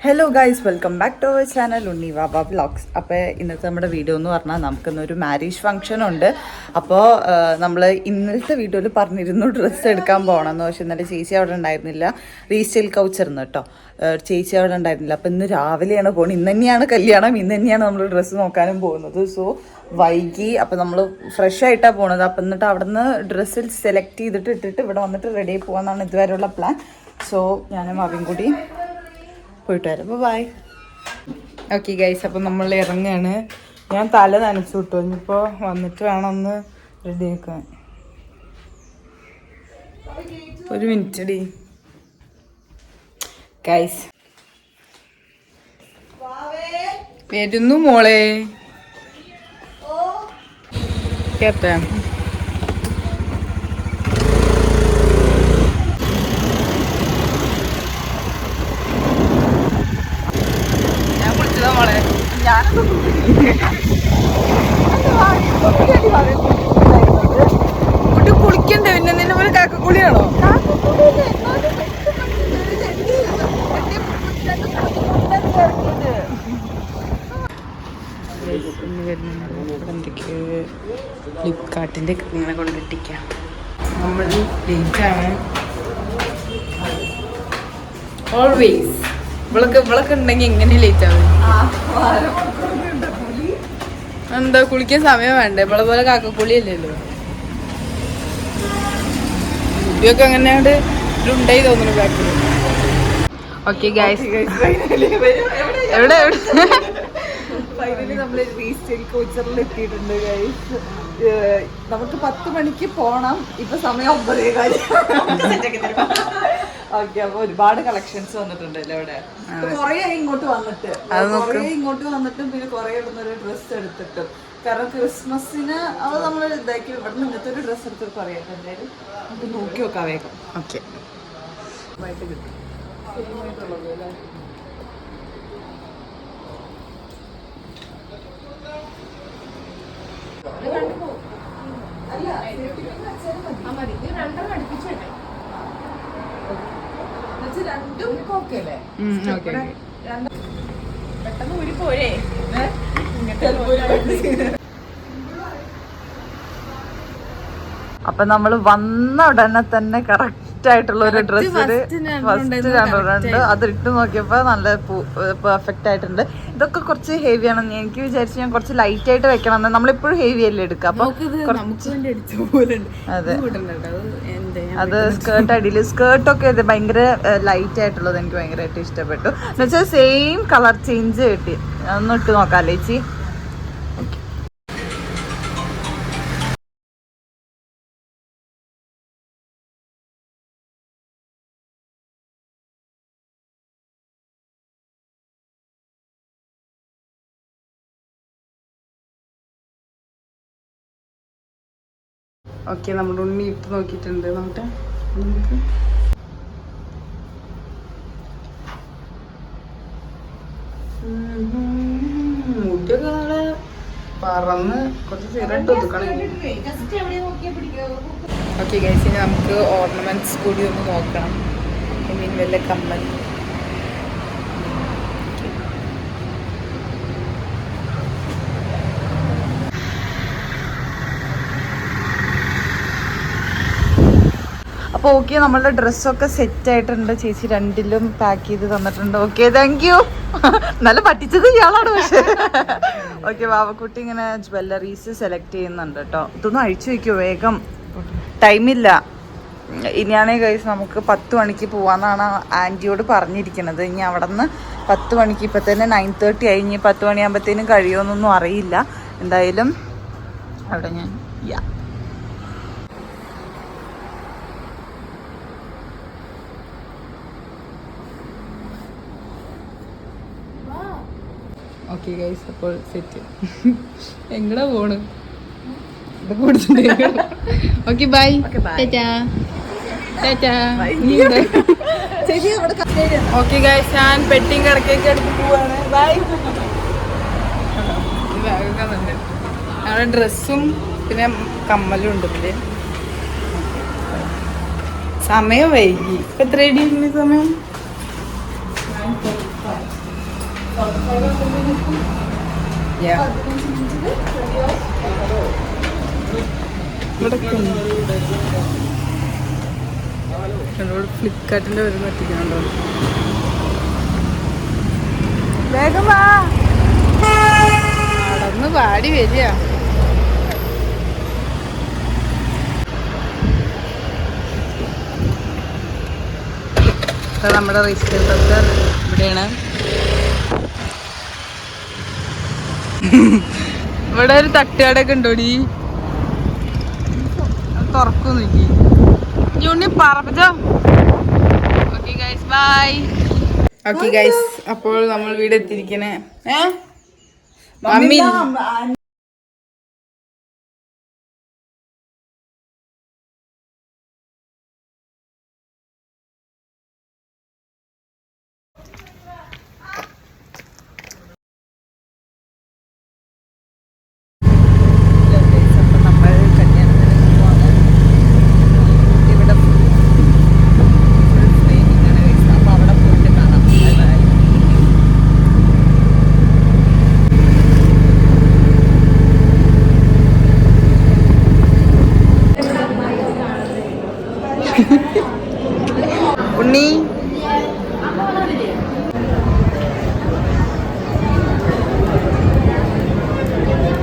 Hello guys, welcome back to our channel Unni Vava vlogs. അപ്പോൾ ഇന്നത്തെ നമ്മുടെ വീഡിയോ എന്ന് പറഞ്ഞാൽ നമുക്കിന്നൊരു മാരേജ് ഫംഗ്ഷൻ ഉണ്ട്. അപ്പോൾ നമ്മൾ ഇന്നലത്തെ വീഡിയോയിൽ പറഞ്ഞിരുന്നു ഡ്രസ്സ് എടുക്കാൻ പോകണമെന്ന്. പക്ഷേ ഇന്നലെ ചേച്ചി അവിടെ ഉണ്ടായിരുന്നില്ല. റീസ്റ്റൈൽ കൗച്ചർന്ന് കേട്ടോ, ചേച്ചി അവിടെ ഉണ്ടായിരുന്നില്ല. അപ്പോൾ ഇന്ന് രാവിലെയാണ് പോകുന്നത്. ഇന്ന് തന്നെയാണ് കല്യാണം, ഇന്ന് തന്നെയാണ് നമ്മൾ ഡ്രസ്സ് നോക്കാനും പോകുന്നത്. സോ വൈകി. അപ്പോൾ നമ്മൾ ഫ്രഷ് ആയിട്ടാണ് പോകുന്നത്. അപ്പം എന്നിട്ട് അവിടെ നിന്ന് ഡ്രസ്സിൽ സെലക്ട് ചെയ്തിട്ട് ഇട്ടിട്ട് ഇവിടെ വന്നിട്ട് റെഡി ആയി പോകാമെന്നാണ് ഇതുവരെയുള്ള പ്ലാൻ. സോ ഞാനും അവയും കൂടി പോയിട്ട് വരാം. അപ്പോൾ ബൈ. ഓക്കെ ഗൈസ്, അപ്പം നമ്മൾ ഇറങ്ങുകയാണ്. ഞാൻ തല നനച്ചു വിട്ടു. ഇനിയിപ്പോൾ വന്നിട്ട് വേണം ഒന്ന് റെഡി ആക്കാൻ. ഒരു മിനിറ്റ് ഡി ഗൈസ്. വരുന്നു മോളെ. കേട്ടാ മോളെ. കുട്ടി കുളിക്കണ്ടേ? പിന്നെ നിന്നെ പോലെ കാക്കക്കുളിയാണോ? എന്തൊക്കെയോ ഫ്ലിപ്കാർട്ടിന്റെ ഇങ്ങനെ കൊണ്ടിട്ടിക്കാം. നമ്മൾ ലേറ്റാണ് ഓൾവേസ്. ഇവളൊക്കെ ഉണ്ടെങ്കിൽ എങ്ങനെ ലേറ്റ് ആവും? എന്താ കുളിക്കാൻ സമയം വേണ്ടേ? ഇവളെ പോലെ കാക്കക്കുളിയല്ലല്ലോ. കുട്ടിയൊക്കെ അങ്ങനെ ഉണ്ടായി തോന്നുന്നു ബാക്കിൽ. ഓക്കെ ഗൈസ്, എവിടെ ഫൈനലി നമ്മൾ റീസ്റ്റൈൽ കോച്ചറിൽ എത്തിയിട്ടുണ്ട് ഗൈസ്. നമുക്ക് 10 മണിക്ക് പോണം. ഇപ്പൊ സമയം 9:15. ഓക്കെ, അപ്പൊ ഒരുപാട് കളക്ഷൻസ് വന്നിട്ടുണ്ടല്ലോ ഇവിടെ. കൊറേ ഇങ്ങോട്ട് വന്നിട്ടും പിന്നെ കൊറേ ഇടുന്നൊരു ഡ്രസ്സ് എടുത്തിട്ടും. കാരണം ക്രിസ്മസിന് അത് നമ്മൾ ഇതാക്കി ഇവിടെ നിന്ന് ഇങ്ങനത്തെ ഒരു ഡ്രസ്സ് എടുത്തിട്ട് പറയാം. എന്തായാലും നമുക്ക് നോക്കി നോക്കാം വേഗം. ഓക്കെ, കിട്ടും. പെട്ടെന്ന് ഊരി പോരേ. അപ്പൊ നമ്മള് വന്ന ഉടനെ തന്നെ കറക്റ്റ് ആയിട്ടുള്ള ഒരു ഡ്രസ്സ് ഫസ്റ്റ് കണ്ടിട്ടുണ്ട്. അത് ഇട്ട് നോക്കിയപ്പോ നല്ല പെർഫെക്റ്റ് ആയിട്ടുണ്ട്. ഇതൊക്കെ കുറച്ച് ഹെവി ആണെന്ന് എനിക്ക് വിചാരിച്ചു. ഞാൻ കുറച്ച് ലൈറ്റ് ആയിട്ട് വെക്കണം. നമ്മളിപ്പോഴും ഹെവി അല്ലേ എടുക്കുക. അപ്പൊ അതെ, അത് സ്കേർട്ട് അടിയിൽ സ്കേർട്ടൊക്കെ ഭയങ്കര ലൈറ്റ് ആയിട്ടുള്ളത് എനിക്ക് ഭയങ്കരമായിട്ട് ഇഷ്ടപ്പെട്ടു. എന്നുവെച്ചാൽ സെയിം കളർ ചേഞ്ച് കിട്ടി. ഒന്ന് ഇട്ട് നോക്കാം ചേച്ചി. ഓക്കെ, നമ്മുടെ ഉണ്ണി ഇട്ട് നോക്കിയിട്ടുണ്ട്. നമുക്ക് മുടിയൊക്കെ നാളെ പറന്ന് കുറച്ച് സിറട്ട് ഒതുക്കണം. ഓക്കെ ഗൈസ്, ഇനി നമുക്ക് ഓർണമെന്റ്സ് കൂടി ഒന്ന് നോക്കണം. ഐ മീൻ വല്ല കമ്മൽ. അപ്പോൾ ഓക്കെ, നമ്മളുടെ ഡ്രസ്സൊക്കെ സെറ്റ് ആയിട്ടുണ്ട്. ചേച്ചി രണ്ടിലും പാക്ക് ചെയ്ത് തന്നിട്ടുണ്ട്. Okay, thank you. നല്ല പറ്റിച്ചത് ഇയാളാണ്. പക്ഷേ ഓക്കെ, വാവക്കുട്ടി ഇങ്ങനെ ജ്വല്ലറീസ് സെലക്ട് ചെയ്യുന്നുണ്ട് കേട്ടോ. ഇതൊന്നും അഴിച്ചു വയ്ക്കുമോ വേഗം? ടൈമില്ല. ഇനിയാണെങ്കിൽ ഗൈസ് നമുക്ക് 10 മണിക്ക് പോവാന്നാണ് ആൻറ്റിയോട് പറഞ്ഞിരിക്കുന്നത്. ഇനി അവിടെ നിന്ന് 10 മണിക്ക്, ഇപ്പം തന്നെ 9:30 ആയി. ഇനി 10 മണിയാകുമ്പോഴത്തേനും കഴിയുമെന്നൊന്നും അറിയില്ല. എന്തായാലും അവിടെ ഞാൻ ഓക്കെ ഗൈസ്, അപ്പോൾ സെറ്റ്. എങ്ങടാ പോണ്? ഇതൊക്കെ കൊടുത്തിട്ടുണ്ട്. Okay bye. ഓക്കെ ഗൈസ്, ഞാൻ പെട്ടിയും കിടക്കേക്ക് എടുത്ത് പോവാണ്. ബൈ. ബാഗൊക്കെ ഉണ്ട്. ഞങ്ങളുടെ ഡ്രസ്സും പിന്നെ കമ്മലും ഉണ്ട്. ഇതില് സമയം വൈകി. ഇപ്പം എത്ര സമയം? ഫ്ലിപ്കാർട്ടിന്റെ വരുന്ന എത്തിക്കാണ്ടോ വേഗം വാ നടന്ന് പാടി വരിക. നമ്മുടെ റീസ്റ്റേൽ ഡോക്ടർ ഇവിടെയാണ്. ഇവിടെ ഒരു തട്ടുകടയൊക്കെ ഉണ്ടോടി? തുറക്കൊന്നുമില്ലേ? ജൂണി പറപ്പിച്ചോ. Okay guys bye. Okay guys, അപ്പോൾ നമ്മൾ വീട് എത്തിയിരിക്കണേ. മമ്മി ഉണ്ണി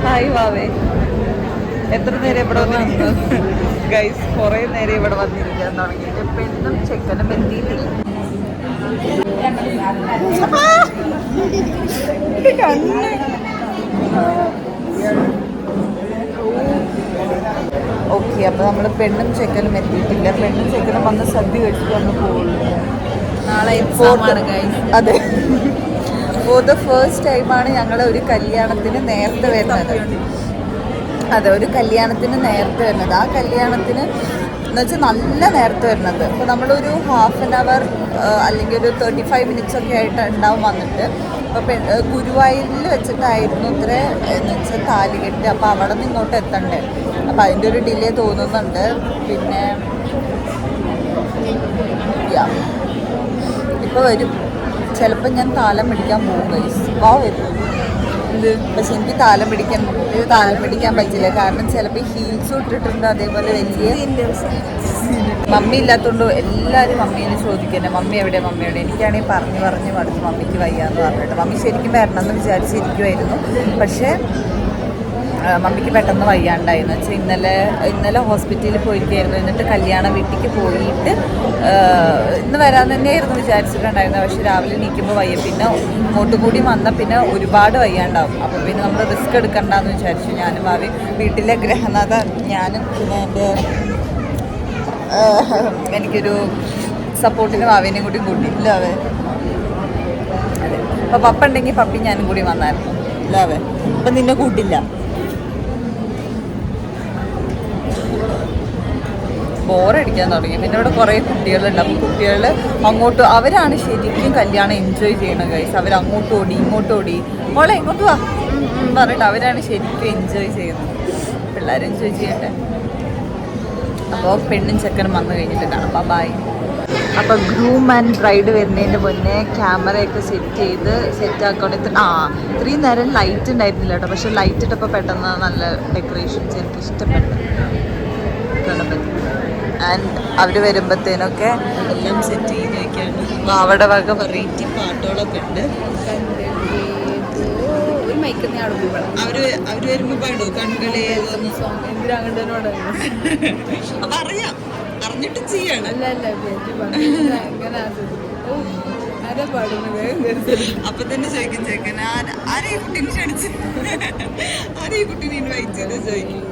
ഹായ് വാവേ. എത്ര നേരം ഇവിടെ വന്നിരിക്കുന്നു ഗൈസ്? കുറേ നേരം ഇവിടെ വന്നിരിക്കാൻ തുടങ്ങിയിട്ട് പെണ്ണും ചെക്കനും എത്തിയിട്ടില്ല. ഓക്കെ, അപ്പൊ നമ്മള് പെണ്ണും ചെക്കനും എത്തിയിട്ടില്ല. പെണ്ണും ചെക്കനും വന്ന് സദ്യ കഴിച്ചിട്ട് വന്ന് പോകുള്ളൂ. നാളെ എക്സാമാണ് ഗൈസ്. അതെ, ഫോർ ദ ഫസ്റ്റ് ടൈമാണ് ഞങ്ങൾ ഒരു കല്യാണത്തിന് നേരത്തെ വരുന്നത്. അതെ, ഒരു കല്യാണത്തിന് നേരത്തെ വരുന്നത്. ആ കല്യാണത്തിന് എന്ന് വെച്ചാൽ നല്ല നേരത്തെ വരുന്നത്. അപ്പോൾ നമ്മളൊരു ഹാഫ് ആൻ അവർ അല്ലെങ്കിൽ ഒരു 35 മിനിറ്റ്സ് ഒക്കെ ആയിട്ട് ഉണ്ടാവും വന്നിട്ട്. അപ്പോൾ ഗുരുവായൂരിൽ വെച്ചിട്ടായിരുന്നു ഇത്ര എന്ന് വെച്ചാൽ താലികെട്ട്. അപ്പോൾ അവിടെ നിന്ന് ഇങ്ങോട്ട് എത്തണ്ടേ. അപ്പോൾ അതിൻ്റെ ഒരു ഡിലേ തോന്നുന്നുണ്ട്. പിന്നെ ഇപ്പോൾ വരും. ചിലപ്പോൾ ഞാൻ താലം പിടിക്കാൻ പോകും ഗൈസ്. വരും ഇത്. പക്ഷെ എനിക്ക് താലം പിടിക്കാൻ പറ്റില്ല. കാരണം ചിലപ്പോൾ ഹീൽസ് ഇട്ടിട്ടുണ്ട്. അതേപോലെ വലിയ മമ്മി ഇല്ലാത്തതുകൊണ്ട് എല്ലാവരും മമ്മീനെ ചോദിക്കുന്നത് മമ്മി എവിടെ. എനിക്കാണെങ്കിൽ പറഞ്ഞ് മടുത്ത് മമ്മിക്ക് വയ്യാന്ന് പറഞ്ഞിട്ട്. മമ്മി ശരിക്കും വരണമെന്ന് വിചാരിച്ചിരിക്കുമായിരുന്നു. പക്ഷേ മമ്മിക്ക് പെട്ടെന്ന് വയ്യാണ്ടായിരുന്നു. വെച്ചാൽ ഇന്നലെ ഹോസ്പിറ്റലിൽ പോയിരിക്കുകയായിരുന്നു. എന്നിട്ട് കല്യാണ വീട്ടിലേക്ക് പോയിട്ട് ഇന്ന് വരാൻ തന്നെയായിരുന്നു വിചാരിച്ചിട്ടുണ്ടായിരുന്നത്. പക്ഷെ രാവിലെ എണീക്കുമ്പോൾ വയ്യ. പിന്നെ ഇങ്ങോട്ടും കൂടി വന്നാൽ പിന്നെ ഒരുപാട് വയ്യാണ്ടാവും. അപ്പോൾ പിന്നെ നമ്മൾ റിസ്ക് എടുക്കണ്ടെന്ന് വിചാരിച്ചു. ഞാനും ഭാവി വീട്ടിലെ ഗ്രഹനാഥ, ഞാനും പിന്നെ എനിക്കൊരു സപ്പോർട്ടിന് ഭാവിനെയും കൂടി കൂട്ടിയില്ല അവൻ. അതെ, അപ്പോൾ പപ്പ ഉണ്ടെങ്കിൽ പപ്പി ഞാനും കൂടി വന്നായിരുന്നു. ഇല്ല അവൻ അപ്പം നിന്നെ കൂട്ടില്ല. ബോറടിക്കാൻ തുടങ്ങി. പിന്നെ ഇവിടെ കുറേ കുട്ടികളുണ്ട്. അപ്പോൾ കുട്ടികൾ അങ്ങോട്ട് അവരാണ് ശരിക്കും കല്യാണം എൻജോയ് ചെയ്യണം ഗൈസ്. അവരങ്ങോട്ട് ഓടി ഇങ്ങോട്ട് ഓടി മോളെ ഇങ്ങോട്ട് വാ പറഞ്ഞിട്ട് അവരാണ് ശരിക്കും എൻജോയ് ചെയ്യുന്നത്. പിള്ളേർ എൻജോയ് ചെയ്യട്ടെ. അപ്പോൾ പെണ്ണും ചെക്കനും വന്നു കഴിഞ്ഞിട്ട് കാണാം. ബൈ. അപ്പോൾ ഗ്രൂം ആൻഡ് ബ്രൈഡ് വരുന്നതിൻ്റെ മുന്നേ ക്യാമറയൊക്കെ സെറ്റാക്കണം. ഇത്രയും നേരം ലൈറ്റ് ഉണ്ടായിരുന്നില്ല കേട്ടോ. പക്ഷെ ലൈറ്റ് ഇട്ടപ്പോൾ പെട്ടെന്ന് നല്ല ഡെക്കറേഷൻസ് എനിക്ക് ഇഷ്ടപ്പെട്ടു. ഗണപതി ആൻഡ് അവർ വരുമ്പോഴത്തേനൊക്കെ എല്ലാം സെറ്റ് ചെയ്ത് വയ്ക്കാണ്. അപ്പോൾ അവിടെ വക വെറൈറ്റി പാട്ടുകളൊക്കെ ഉണ്ട്. അവർ വരുമ്പോൾ പാടും കണ്ണുകളെ. അപ്പം അറിഞ്ഞിട്ടും ചെയ്യാണ്. അപ്പൊ തന്നെ ചോദിക്കും ചേക്കൻ ആരെ ഈ കുട്ടീനെ ക്ഷണിച്ച്, ആരെ ഈ കുട്ടീനെ ഇൻവൈറ്റ് ചെയ്ത് ചോദിക്കും.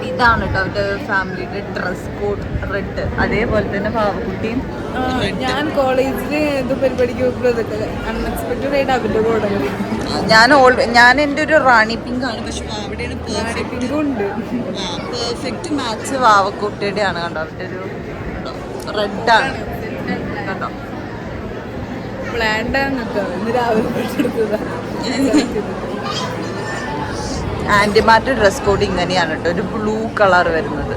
ഇതാണ് കേട്ടോ അവരുടെ ഫാമിലിയുടെ ഡ്രസ് കോഡ് റെഡ്. അതേപോലെ തന്നെ പാവക്കുട്ടിയും. ഞാൻ കോളേജിൽ എന്ത് പരിപാടിക്ക് അൺഎക്സ്പെക്ടഡ് ആയിട്ട് അവരുടെ കൂടെ ഞാൻ എൻ്റെ ഒരു റാണി പിങ്ക് ആണ്. പക്ഷെ അവിടെയാണ് പെർഫെക്റ്റ് മാച്ച് വാവക്കുട്ടിയുടെ ആണ് കണ്ടോ. അവരുടെ ഒരു റെഡാണ് കേട്ടോ. പ്ലാൻഡാണ് കേട്ടോ. ഇന്ന് രാവിലെ എടുത്തതാ. ആൻറ്റിമാരുടെ ഡ്രസ് കോഡ് ഇങ്ങനെയാണ് കേട്ടോ. ഒരു ബ്ലൂ കളർ വരുന്നത്.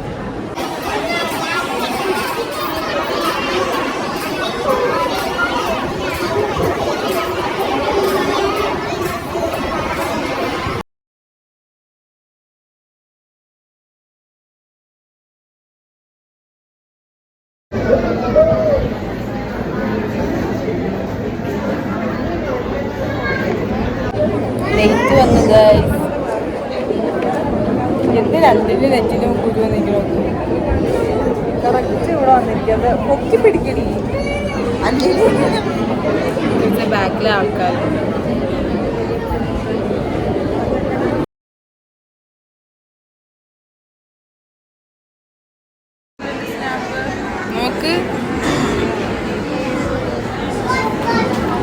നെയ്റ്റ് വന്നത് എന്ത് രണ്ടിന് നെറ്റിലും കുരു വന്നിരിക്കണം കറക്റ്റ് ഇവിടെ വന്നിരിക്കുന്നത് പൊക്കി പിടിക്കണി ബാക്കിലെ ആൾക്കാർ നോക്ക്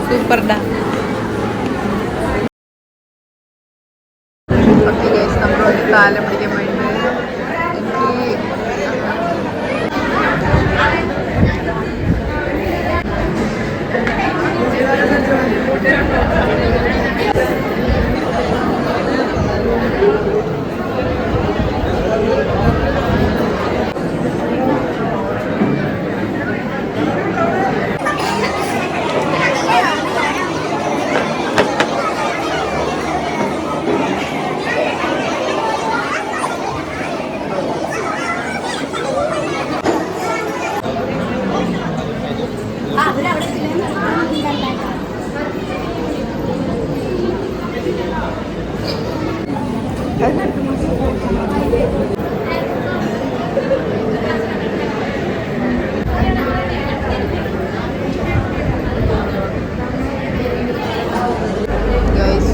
സൂപ്പർഡാ. നമ്മളൊരു കാലം പിടിക്കാൻ വേണ്ടി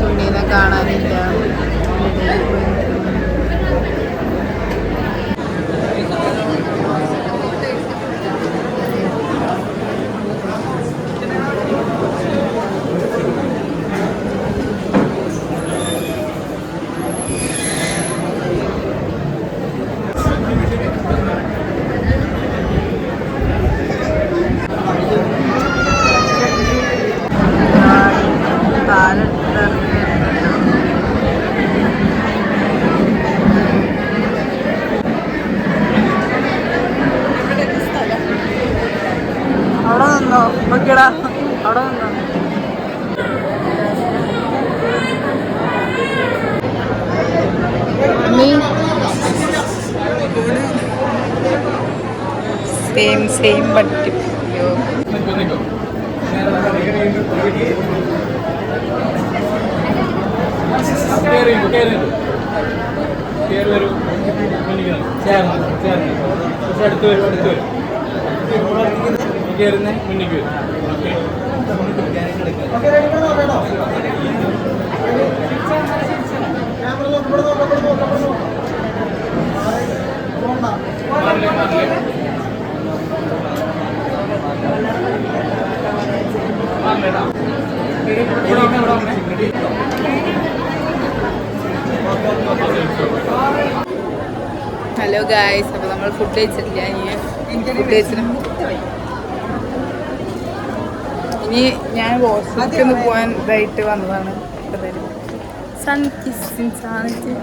ഉണ്ണീനെ കാണാനില്ല. അവിടെ നിന്നോ നോക്കിയടാ, അവിടെ നിന്നോ. സെയിം പറ്റും. അടുത്ത് വരും കയറുന്ന മുന്നിക്ക് വരും. ഹലോ ഗായ്സ്, അപ്പോൾ നമ്മൾ ഫുഡ് കഴിച്ചിട്ടില്ല. ഫുഡ് കഴിച്ചിട്ട് ഇനി ഞാൻ ഹോസ്പിറ്റലിൽ പോകാൻ ഇതായിട്ട് വന്നതാണ്. സൺ കിസ്സിങ് സാധനത്തിൽ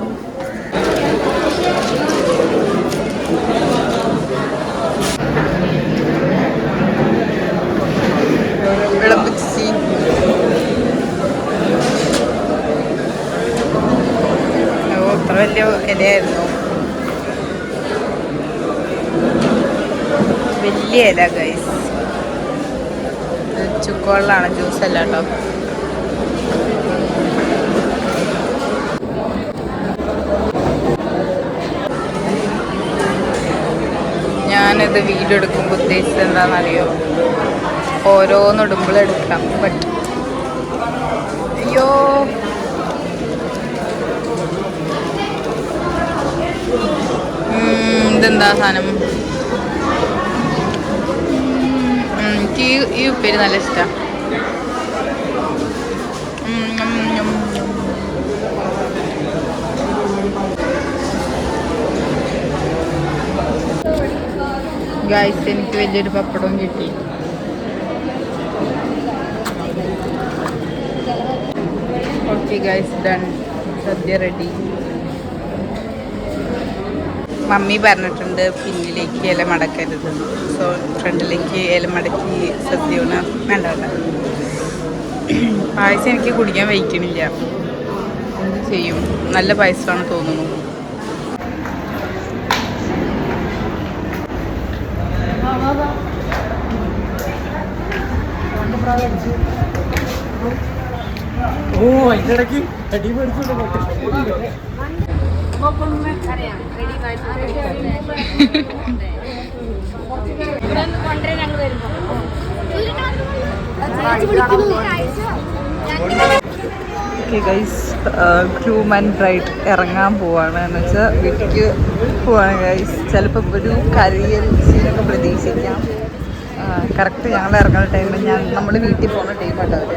വിളമ്പിച്ചി അത്ര വലിയ ഇലയായിരുന്നു. വലിയ ഇല ഗൈസ്. ചുക്കുവെള്ളമാണ്, ജ്യൂസല്ല കേട്ടോ. ഞാനിത് വീഡിയോ എടുക്കുമ്പോൾ ഉദ്ദേശിച്ചത് എന്താണെന്നറിയോ, ഓരോന്നിടുമ്പോൾ എടുക്കാം. ബട്ട് അയ്യോ, ഇതെന്താ സാധനം? എനിക്ക് ഈ ഉപ്പേരി നല്ല ഇഷ്ടമാണ്. ഗായ്സ്, എനിക്ക് വലിയൊരു പപ്പടവും കിട്ടി. Okay guys, done. Sadya ready. Mummy പറഞ്ഞിട്ടുണ്ട് പിന്നിലേക്ക് ഇല മടക്കരുത്. സോ ഫ്രണ്ടിലേക്ക് ഇല മടക്കി സദ്യ ഊണ് വേണ്ട വേണ്ട. പായസം എനിക്ക് കുടിക്കാൻ വയ്ക്കണില്ല. എന്ത് ചെയ്യും? നല്ല പായസമാണ് തോന്നുന്നു. ഓ അതിന്റെ ഇടയ്ക്ക് അടി മേടിച്ചോണ്ട് okay guys, groom and bride ഇറങ്ങാൻ പോവാണ്. എന്ന് വെച്ചാൽ വീട്ടിലേക്ക് പോവാണ് ഗൈസ്. ചിലപ്പോൾ ഒരു കരയൽ സീനൊക്കെ പ്രതീക്ഷിക്കാം. കറക്റ്റ് ഞങ്ങൾ ഇറങ്ങുന്ന ടൈമിൽ നമ്മൾ വീട്ടിൽ പോകുന്ന ടൈമായിട്ട് അവർ